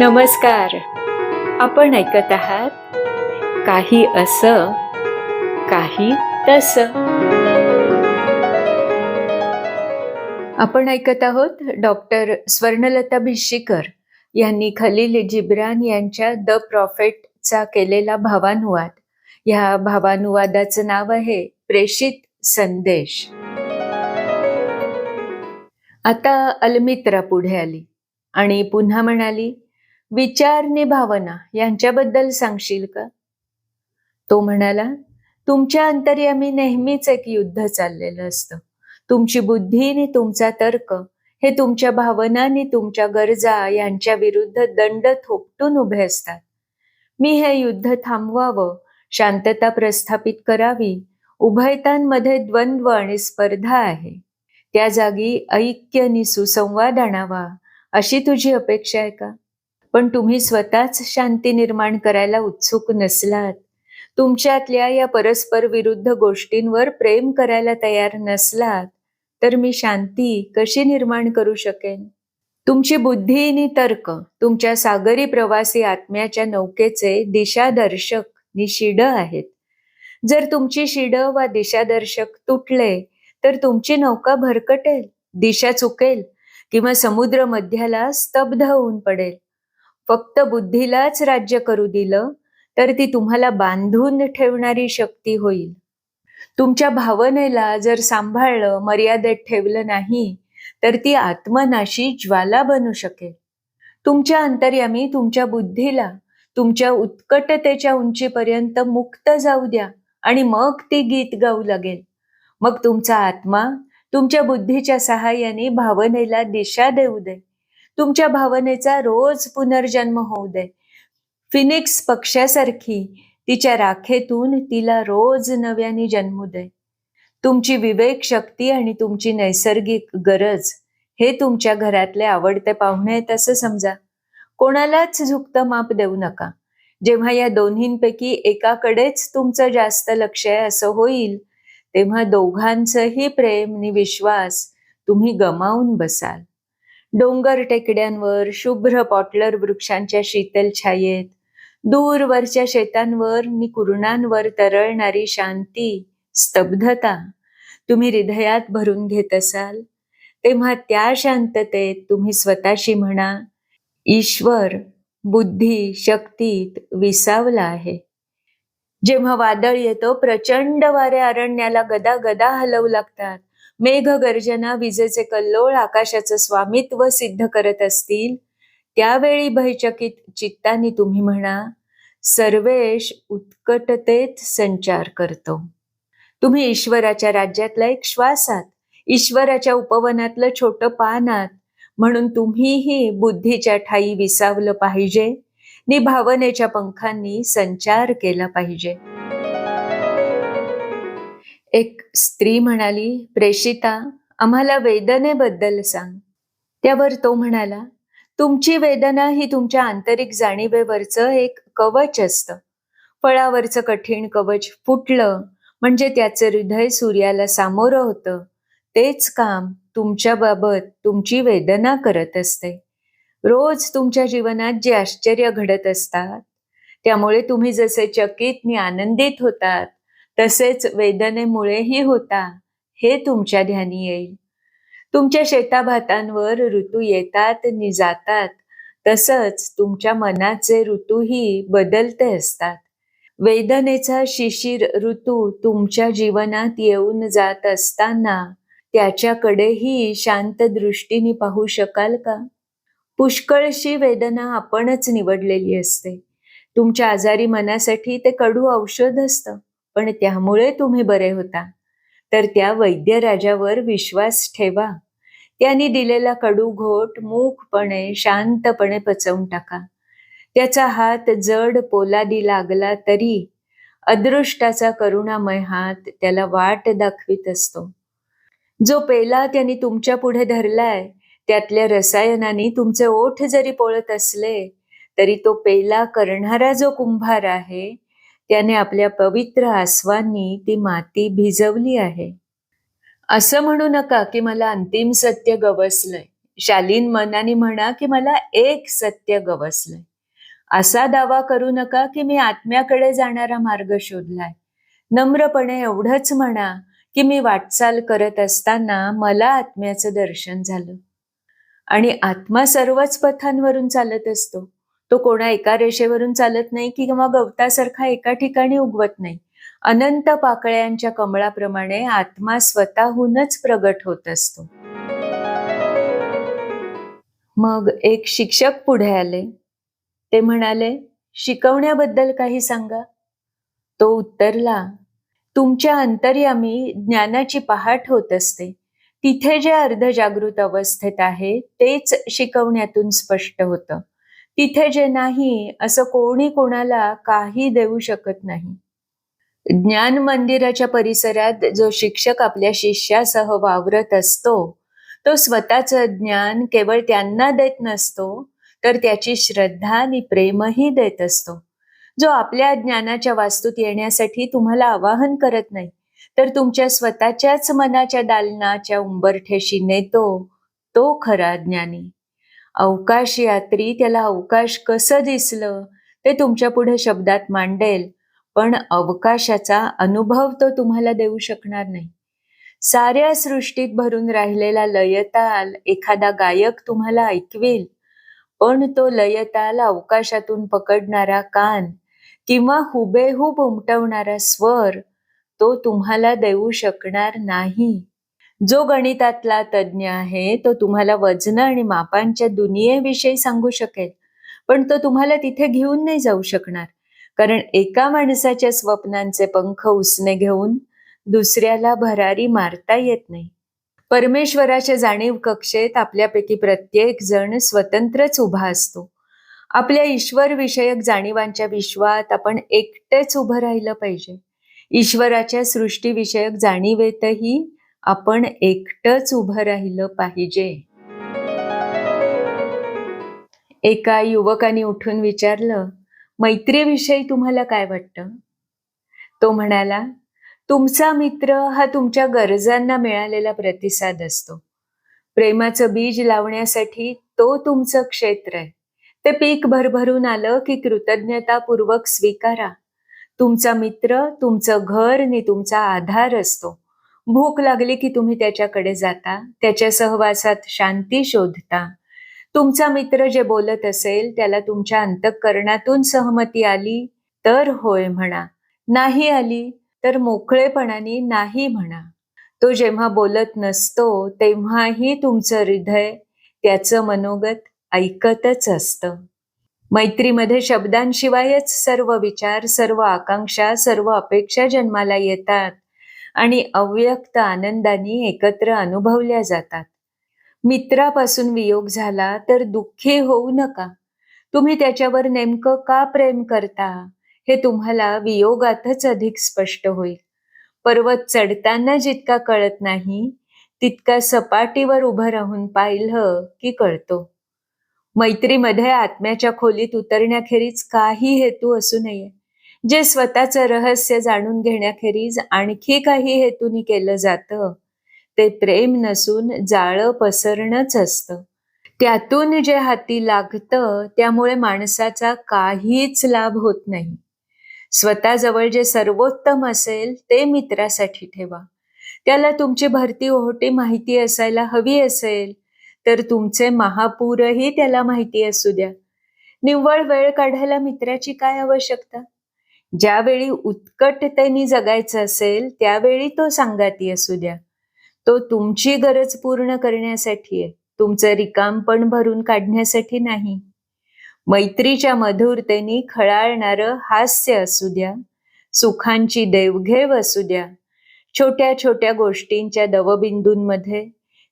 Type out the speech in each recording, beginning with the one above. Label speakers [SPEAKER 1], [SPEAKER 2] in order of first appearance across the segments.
[SPEAKER 1] नमस्कार. आपण ऐकत आहात काही असं काही तसं. आपण ऐकत आहोत डॉक्टर स्वर्णलता भिशीकर यांनी खलील जिब्रान यांच्या द प्रॉफेटचा केलेला भावानुवाद. ह्या भावानुवादाचं नाव आहे प्रेषित संदेश. आता अलमित्रा पुढे आली आणि पुन्हा म्हणाली, विचार नि भावना यांच्याबद्दल सांगशील का? तो म्हणाला, तुमच्या अंतर्यामी नेहमीच एक युद्ध चाललेलं असतं. तुमची बुद्धी आणि तुमचा तर्क हे तुमच्या भावना आणि तुमच्या गरजा यांच्या विरुद्ध दंड थोपटून उभे असतात. मी हे युद्ध थांबवावं, शांतता प्रस्थापित करावी, उभयतांमध्ये द्वंद्व आणि स्पर्धा आहे, त्या जागी ऐक्य आणि सुसंवाद आणावा, अशी तुझी अपेक्षा आहे का? पण तुम्ही स्वतःच शांती निर्माण करायला उत्सुक नसलात, तुमच्यातल्या या परस्पर विरुद्ध गोष्टींवर प्रेम करायला तयार नसलात, तर मी शांती कशी निर्माण करू शकेन? तुमची बुद्धी आणि तर्क तुमच्या सागरी प्रवासी आत्म्याच्या नौकेचे दिशादर्शक नि शिडं आहेत. जर तुमची शिडं वा दिशादर्शक तुटले तर तुमची नौका भरकटेल, दिशा चुकेल किंवा समुद्र मध्याला स्तब्ध होऊन पडेल. फक्त बुद्धीलाच राज्य करू दिलं तर ती तुम्हाला बांधून ठेवणारी शक्ती होईल. तुमच्या भावनेला जर सांभाळलं, मर्यादेत ठेवलं नाही, तर ती आत्मनाशी ज्वाला बनू शकेल. तुमच्या अंतर्यामी तुमच्या बुद्धीला तुमच्या उत्कटतेच्या उंचीपर्यंत मुक्त जाऊ द्या आणि मग ती गीत गाऊ लागेल. मग तुमचा आत्मा तुमच्या बुद्धीच्या सहाय्याने भावनेला दिशा देऊ दे. तुमच्या भावनेचा रोज पुनर्जन्म होऊ दे. फिनिक्स पक्ष्यासारखी तिच्या राखेतून तिला रोज नव्याने जन्मू दे. तुमची विवेक शक्ती आणि तुमची नैसर्गिक गरज हे तुमच्या घरातले आवडते पाहुणे आहेत असं समजा. कोणालाच झुकतं माप देऊ नका. जेव्हा या दोन्हींपैकी एकाकडेच तुमचं जास्त लक्ष आहे असं होईल, तेव्हा दोघांचंही प्रेम आणि विश्वास तुम्ही गमावून बसाल. डोंगर टेकड्यांवर, शुभ्र पॉटलर वृक्षांच्या शीतल छायेत, दूरवरच्या शेतांवर नि कुरणांवर तरळणारी शांती, स्तब्धता तुम्ही हृदयात भरून घेत असाल, तेव्हा त्या शांततेत तुम्ही स्वतःशी म्हणा, ईश्वर बुद्धी शक्तीत विसावला आहे. जेव्हा वादळ येतो, प्रचंड वारे अरण्याला गदा गदा हलवू लागतात, मेघगर्जना विजेचे कल्लोळ आकाशाचं स्वामित्व सिद्ध करत असतील, त्यावेळी भयचकित चित्तानी तुम्ही म्हणा, सर्वेश उत्कटतेत संचार करतो. तुम्ही ईश्वराच्या राज्यातला एक श्वास आहात, ईश्वराच्या उपवनातलं छोटं पान आहात. म्हणून तुम्हीही बुद्धीच्या ठाई विसावलं पाहिजे नि भावनेच्या पंखांनी संचार केला पाहिजे. एक स्त्री म्हणाली, प्रेषिता, आम्हाला वेदनेबद्दल सांग. त्यावर तो म्हणाला, तुमची वेदना ही तुमच्या आंतरिक जाणीवेवरचं एक कवच असतं. फळावरचं कठीण कवच फुटलं म्हणजे त्याचं हृदय सूर्याला सामोरं होतं. तेच काम तुमच्या बाबत तुमची वेदना करत असते. रोज तुमच्या जीवनात जे आश्चर्य घडत असतात, त्यामुळे तुम्ही जसे चकित आणि आनंदित होतात, तसेच वेदनेमुळेही होता, हे तुमच्या ध्यानी येईल. तुमच्या शेताभातांवर ऋतू येतात आणि जातात, तसंच तुमच्या मनाचे ऋतूही बदलते असतात. वेदनेचा शिशिर ऋतू तुमच्या जीवनात येऊन जात असताना त्याच्याकडेही शांत दृष्टीने पाहू शकाल का? पुष्कळशी वेदना आपणच निवडलेली असते. तुमच्या आजारी मनासाठी ते कडू औषध असतं, पण त्यामुळे तुम्ही बरे होता. तर त्या वैद्यराजावर विश्वास ठेवा. त्यांनी दिलेला कडू घोट मूकपणे शांतपणे पचवून टाका. त्याचा हात जड पोलादी लागला तरी अदृष्टाचा करुणामय हात त्याला वाट दाखवित असतो. जो पेला त्यांनी तुमच्या पुढे धरलाय, त्यातल्या रसायनांनी तुमचे ओठ जरी पोळत असले, तरी तो पेला करणारा जो कुंभार आहे, त्याने आपल्या पवित्र आसवांनी ती माती भिजवली आहे. असं म्हणू नका की मला अंतिम सत्य गवसलंय. शालीन मनाने म्हणा की मला एक सत्य गवसलंय. असा दावा करू नका की मी आत्म्याकडे जाणारा मार्ग शोधलाय. नम्रपणे एवढंच म्हणा की मी वाटचाल करत असताना मला आत्म्याचं दर्शन झालं. आणि आत्मा सर्वच पथांवरून चालत असतो. तो कोणा एका रेषेवरून चालत नाही किंवा गवतासारखा एका ठिकाणी उगवत नाही. अनंत पाकळ्यांच्या कमळाप्रमाणे आत्मा स्वतःहूनच प्रगट होत असतो. मग एक शिक्षक पुढे आले. ते म्हणाले, शिकवण्याबद्दल काही सांगा. तो उत्तरला, तुमच्या अंतर्यामी ज्ञानाची पहाट होत असते. तिथे जे अर्धजागृत अवस्थेत आहे तेच शिकवण्यातून स्पष्ट होतं. तिथे जे नाही असं कोणी कोणाला काही देऊ शकत नाही. ज्ञान मंदिराच्या परिसरात जो शिक्षक आपल्या शिष्यासह वावरत असतो, तो स्वतःचं ज्ञान केवळ त्यांना देत नसतो, तर त्याची श्रद्धा आणि प्रेमही देत असतो. जो आपल्या ज्ञानाच्या वास्तूत येण्यासाठी तुम्हाला आवाहन करत नाही, तर तुमच्या स्वतःच्याच मनाच्या दालनाच्या उंबरठ्याशी नेतो, तो खरा ज्ञानी. अवकाश यात्री त्याला अवकाश कसं दिसलं ते तुमच्या पुढे शब्दात मांडेल, पण अवकाशाचा अनुभव तो तुम्हाला देऊ शकणार नाही. साऱ्या सृष्टीत भरून राहिलेला लयताल एखादा गायक तुम्हाला ऐकवेल, पण तो लयताल अवकाशातून पकडणारा कान किंवा हुबेहूब उमटवणारा स्वर तो तुम्हाला देऊ शकणार नाही. जो गणितातला तज्ज्ञ आहे तो तुम्हाला वजन आणि मापांच्या दुनियेविषयी सांगू शकेल, पण तो तुम्हाला तिथे घेऊन नाही जाऊ शकणार, कारण एका माणसाच्या स्वप्नांचे पंख उसने घेऊन दुसऱ्याला भरारी मारता येत नाही. परमेश्वराच्या जाणीव कक्षेत आपल्यापैकी प्रत्येक जण स्वतंत्रच उभा असतो. आपल्या ईश्वर विषयक जाणीवांच्या विश्वात आपण एकटेच उभं राहिलं पाहिजे. ईश्वराच्या सृष्टीविषयक जाणीवेतही आपण एकटंच उभं राहिलं पाहिजे. एका युवकाने उठून विचारलं, मैत्रीविषयी तुम्हाला काय वाटतं? तो म्हणाला, तुमचा मित्र हा तुमच्या गरजांना मिळालेला प्रतिसाद असतो. प्रेमाचं बीज लावण्यासाठी तो तुमचं क्षेत्र आहे. ते पीक भरभरून आलं की कृतज्ञतापूर्वक स्वीकारा. तुमचा मित्र तुमचं घर आणि तुमचा आधार असतो. भूक लागली की तुम्ही त्याच्याकडे जाता, त्याच्या सहवासात शांती शोधता. तुमचा मित्र जे बोलत असेल त्याला तुमच्या अंतःकरणातून सहमती आली तर होय म्हणा, नाही आली तर मोकळेपणाने नाही म्हणा. तो जेव्हा बोलत नसतो तेव्हाही तुमचं हृदय त्याचं मनोगत ऐकतच असतं. मैत्रीमध्ये शब्दांशिवायच सर्व विचार, सर्व आकांक्षा, सर्व अपेक्षा जन्माला येतात आणि अव्यक्त आनंदाने एकत्र अनुभवल्या जातात. मित्रापासून वियोग झाला तर दुःखी होऊ नका. तुम्ही त्याच्यावर नेमकं का प्रेम करता हे तुम्हाला वियोगातच अधिक स्पष्ट होईल. पर्वत चढताना जितका कळत नाही तितका सपाटीवर उभं राहून पाहिलं की कळतो. मैत्रीमध्ये आत्म्याच्या खोलीत उतरण्याखेरीज काही हेतू असू नये. जे स्वतःचं रहस्य जाणून घेण्याखेरीज आणखी काही हेतूनी केलं जातं ते प्रेम नसून जाळं पसरणंच असतं. त्यातून जे हाती लागतं त्यामुळे माणसाचा काहीच लाभ होत नाही. स्वतःजवळ जे सर्वोत्तम असेल ते मित्रासाठी ठेवा. त्याला तुमची भरती ओहोटी माहिती असायला हवी असेल तर तुमचे महापूरही त्याला माहिती असू द्या. निव्वळ वेळ काढायला मित्राची काय आवश्यकता? ज्यावेळी उत्कटतेने जगायचं असेल त्यावेळी तो संगाती असू द्या. तो तुमची गरज पूर्ण करण्यासाठी आहे, तुमचं रिकामपण भरून काढण्यासाठी नाही. मैत्रीच्या मधुरतेने खळाळणारं हास्य असू द्या, सुखांची देवघेव असू द्या. छोट्या छोट्या गोष्टींच्या दवबिंदूंमध्ये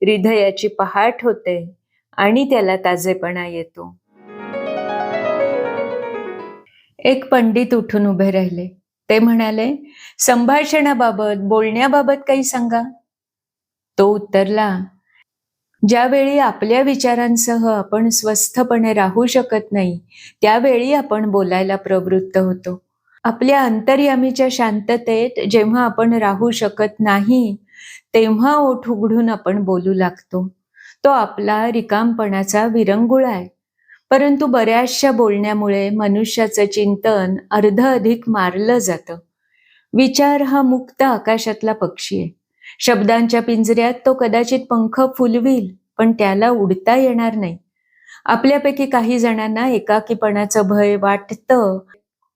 [SPEAKER 1] हृदयाची पहाट होते आणि त्याला ताजेपणा येतो. एक पंडित उठून उभे राहिले. ते म्हणाले, संभाषणाबाबत, बोलण्याबाबत काही सांगा. तो उत्तरला, ज्यावेळी आपल्या विचारांसह आपण स्वस्थपणे राहू शकत नाही त्यावेळी आपण बोलायला प्रवृत्त होतो. आपल्या अंतर्यामीच्या शांततेत जेव्हा आपण राहू शकत नाही तेव्हा ओठ उघडून आपण बोलू लागतो. तो आपला रिकामपणाचा विरंगुळा आहे. परंतु बऱ्याचशा बोलण्यामुळे मनुष्याचं चिंतन अधिक मारलं जातं. विचार हा मुक्त आकाशातला पक्षी आहे. शब्दांच्या पिंजऱ्यात तो कदाचित पंख फुलविल, पण त्याला उडता येणार नाही. आपल्यापैकी काही जणांना एकाकीपणाचं भय वाटतं,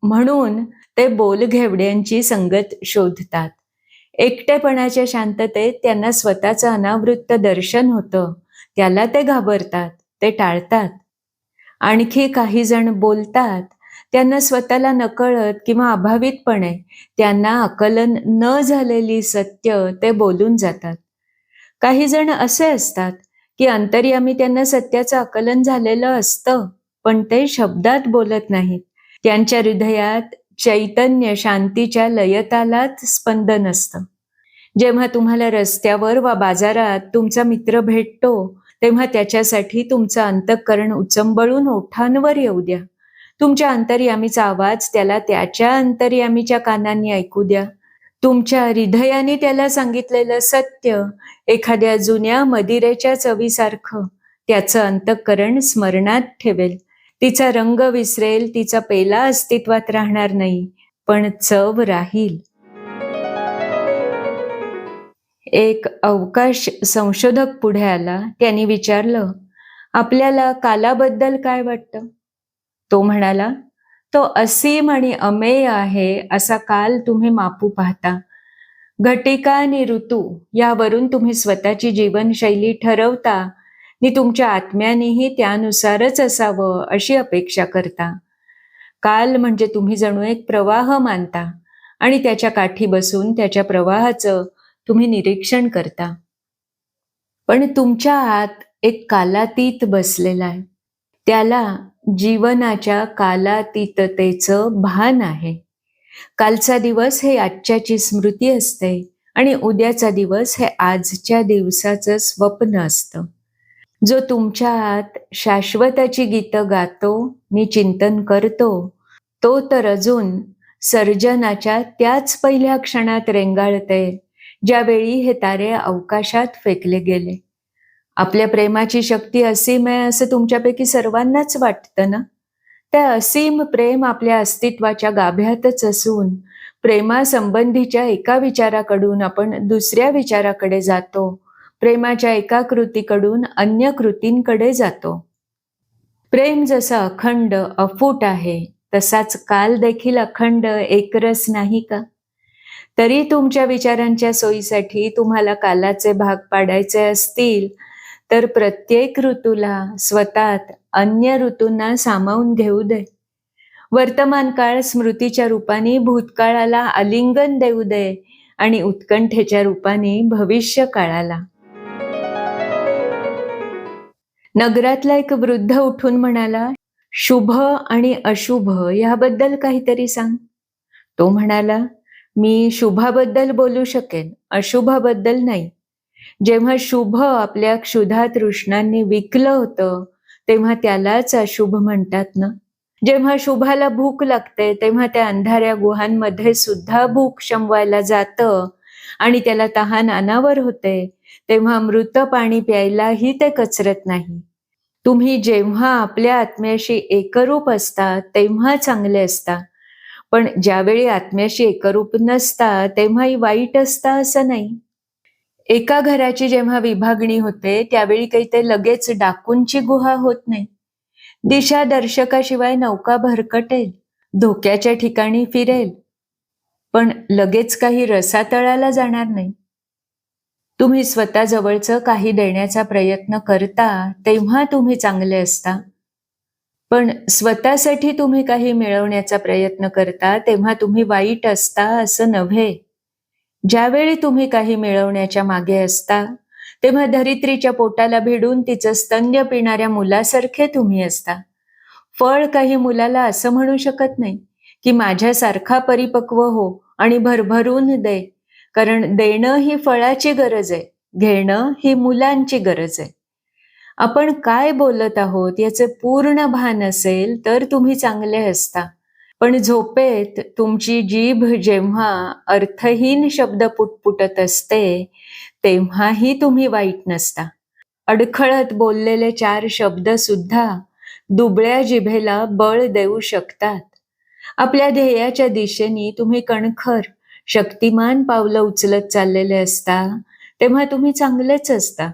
[SPEAKER 1] म्हणून ते बोलघेवड्यांची संगत शोधतात. एकटेपणाच्या शांततेत त्यांना स्वतःचं अनावृत्त दर्शन होतं. त्याला ते घाबरतात, ते टाळतात. आणखी काही जण बोलतात, त्यांना स्वतःला नकळत किंवा अभावितपणे त्यांना आकलन न झालेली सत्य ते बोलून जातात. काही जण असे असतात की अंतर्यामी त्यांना सत्याचं आकलन झालेलं असतं, पण ते शब्दात बोलत नाहीत. त्यांच्या हृदयात चैतन्य शांतीच्या लयतालाच स्पंदन असतं. जेव्हा तुम्हाला रस्त्यावर वा बाजारात तुमचा मित्र भेटतो, तेव्हा त्याच्यासाठी तुमचं अंतःकरण उचंबळून ओठांवर येऊ द्या. तुमच्या अंतर्यामीचा आवाज त्याला त्याच्या अंतर्यामीच्या कानांनी ऐकू द्या. तुमच्या हृदयाने त्याला सांगितलेलं सत्य एखाद्या जुन्या मदिरेच्या चवीसारखं त्याचं अंतःकरण स्मरणात ठेवेल. तिचा रंग विसरेल, तिचा पेला अस्तित्वात राहणार नाही, पण चव राहील. एक अवकाश संशोधक पुढे आला. त्यांनी विचारलं, आपल्याला कालाबद्दल काय वाटतं? तो म्हणाला, तो असीम आणि अमेय आहे असा काल तुम्ही मापू पाहता. घटिका आणि ऋतू यावरून तुम्ही स्वतःची जीवनशैली ठरवता आणि तुमच्या आत्म्यानेही त्यानुसारच असावं अशी अपेक्षा करता. काल म्हणजे तुम्ही जणू एक प्रवाह मानता आणि त्याच्या काठी बसून त्याच्या प्रवाहाचं तुम्ही निरीक्षण करता. पण तुमच्या आत एक कालातीत बसलेला आहे. त्याला जीवनाच्या कालातीततेचं भान आहे. कालचा दिवस हे आजच्याची स्मृती असते आणि उद्याचा दिवस हे आजच्या दिवसाचं स्वप्न असतं. जो तुमच्या आत शाश्वताची गीतं गातो आणि चिंतन करतो, तो तर अजून सर्जनाच्या त्याच पहिल्या क्षणात रेंगाळते, ज्यावेळी हे तारे अवकाशात फेकले गेले. आपल्या प्रेमाची शक्ती असीम आहे असं तुमच्यापैकी सर्वांनाच वाटतं ना? त्या असीम प्रेम आपल्या अस्तित्वाच्या गाभ्यातच असून प्रेमासंबंधीच्या एका विचाराकडून आपण दुसऱ्या विचाराकडे जातो. प्रेमाच्या एका कृतीकडून अन्य कृतींकडे जातो. प्रेम जसं अखंड अफूट आहे, तसाच काल देखील अखंड एकरस नाही का? तरी तुमच्या विचारांच्या सोयीसाठी तुम्हाला कालाचे भाग पाडायचे असतील, तर प्रत्येक ऋतूला स्वतःत अन्य ऋतूंना सामावून घेऊ दे. वर्तमान काळ स्मृतीच्या रूपाने भूतकाळाला आलिंगन देऊ दे आणि उत्कंठेच्या रूपाने भविष्य काळाला. नगरातला एक वृद्ध उठून म्हणाला, शुभ आणि अशुभ याबद्दल काहीतरी सांग. तो म्हणाला, मी शुभाबद्दल बोलू शकेन, अशुभाबद्दल नाही. जेव्हा शुभ आपल्या क्षुधा तृष्णांनी विकलं होतं, तेव्हा त्यालाच अशुभ म्हणतात ना. जेव्हा शुभाला भूक लागते, तेव्हा त्या अंधाऱ्या गुहांमध्ये सुद्धा भूक शमवायला जातं आणि त्याला तहान अनावर होते, तेव्हा मृत पाणी प्यायलाही ते कचरत नाही. तुम्ही जेव्हा आपल्या आत्म्याशी एकरूप असता, तेव्हा चांगले असता. पण ज्यावेळी आत्म्याशी एकरूप नसता, तेव्हाही वाईट असता असं नाही. एका घराची जेव्हा विभागणी होते, त्यावेळी काही ते लगेच डाकूंची गुहा होत नाही. दिशा दर्शकाशिवाय नौका भरकटेल, धोक्याच्या ठिकाणी फिरेल, पण लगेच काही रसातळाला जाणार नाही. तुम्ही स्वतःजवळचं काही देण्याचा प्रयत्न करता, तेव्हा तुम्ही चांगले असता. पण स्वतःसाठी तुम्ही काही मिळवण्याचा प्रयत्न करता, तेव्हा तुम्ही वाईट असता असं नव्हे. ज्यावेळी तुम्ही काही मिळवण्याच्या मागे असता, तेव्हा धरित्रीच्या पोटाला भिडून तिचं स्तन्य पिणाऱ्या मुलासारखे तुम्ही असता. फळ काही मुलाला असं म्हणू शकत नाही की माझ्यासारखा परिपक्व हो आणि भरभरून दे, कारण देणं ही फळाची गरज आहे, घेणं ही मुलांची गरज आहे. आपण काय बोलत आहोत याचे पूर्ण भान असेल तर तुम्ही चांगले असता. पण झोपेत तुमची जीभ जेव्हा अर्थहीन शब्द पुटपुटत असते, तेव्हाही तुम्ही वाईट नसता. अडखळत बोललेले 4 शब्द सुद्धा दुबळ्या जिभेला बळ देऊ शकतात. आपल्या ध्येयाच्या दिशेने तुम्ही कणखर, शक्तिमान पावलं उचलत चाललेले असता, तेव्हा तुम्ही चांगलेच असता.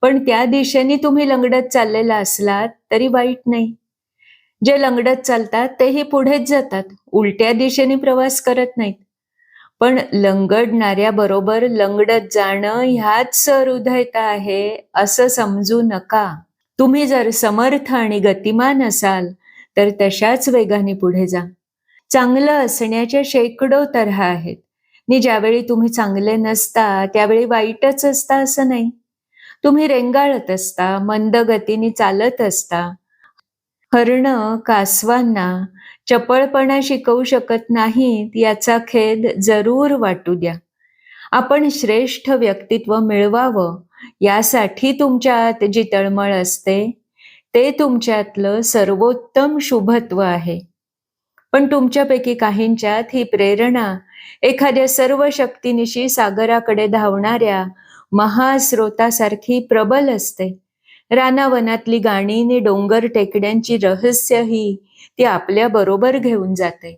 [SPEAKER 1] पण त्या दिशेने तुम्ही लंगडत चाललेला असलात तरी वाईट नाही. जे लंगडत चालतात तेही पुढेच जातात, उलट्या दिशेने प्रवास करत नाहीत. पण लंगडणाऱ्या बरोबर लंगडत जाणं ह्याच सहृदयता आहे असं समजू नका. तुम्ही जर समर्थ आणि गतिमान असाल तर तशाच वेगाने पुढे जा. चांगलं असण्याच्या शेकडो तऱ्हा आहेत. आणि ज्यावेळी तुम्ही चांगले नसता त्यावेळी वाईटच असता असं नाही. तुम्ही रेंगाळत असता, मंद गतीने चालत असता. हरणं कासवांना चपळपणा शिकवू शकत नाहीत याचा खेद जरूर वाटू द्या. आपण श्रेष्ठ व्यक्तित्व मिळवावं यासाठी तुमच्यात जी तळमळ असते ते तुमच्यातलं सर्वोत्तम शुभत्व आहे. पण तुमच्यापैकी काहींच्यात ही प्रेरणा एखाद्या सर्व शक्तीनिशी सागराकडे धावणाऱ्या महास्रोतासारखी प्रबल असते. रानावनातली गाणी आणि डोंगर टेकड्यांची रहस्यही ती आपल्या बरोबर घेऊन जाते.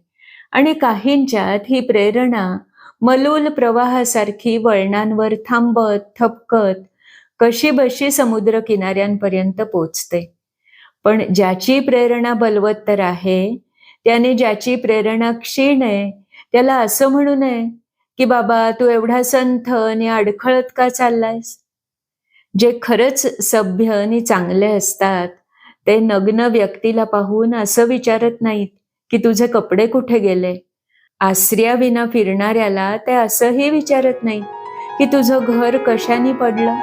[SPEAKER 1] आणि काहींच्यात ही प्रेरणा मलूल प्रवाहासारखी वळणांवर थांबत थपकत कशी बशी समुद्र किनाऱ्यांपर्यंत पोचते. पण ज्याची प्रेरणा बलवत्तर आहे, त्याने ज्याची प्रेरणा क्षीण आहे, त्याला असं म्हणू नये की बाबा तू एवढा संथ आणि अडखळत का चाललायस. जे खरंच सभ्य आणि चांगले असतात ते नग्न व्यक्तीला पाहून असं विचारत नाहीत की तुझे कपडे कुठे गेले. आश्रयाविना फिरणाऱ्याला ते असंही विचारत नाहीत की तुझं घर कशाने पडलं.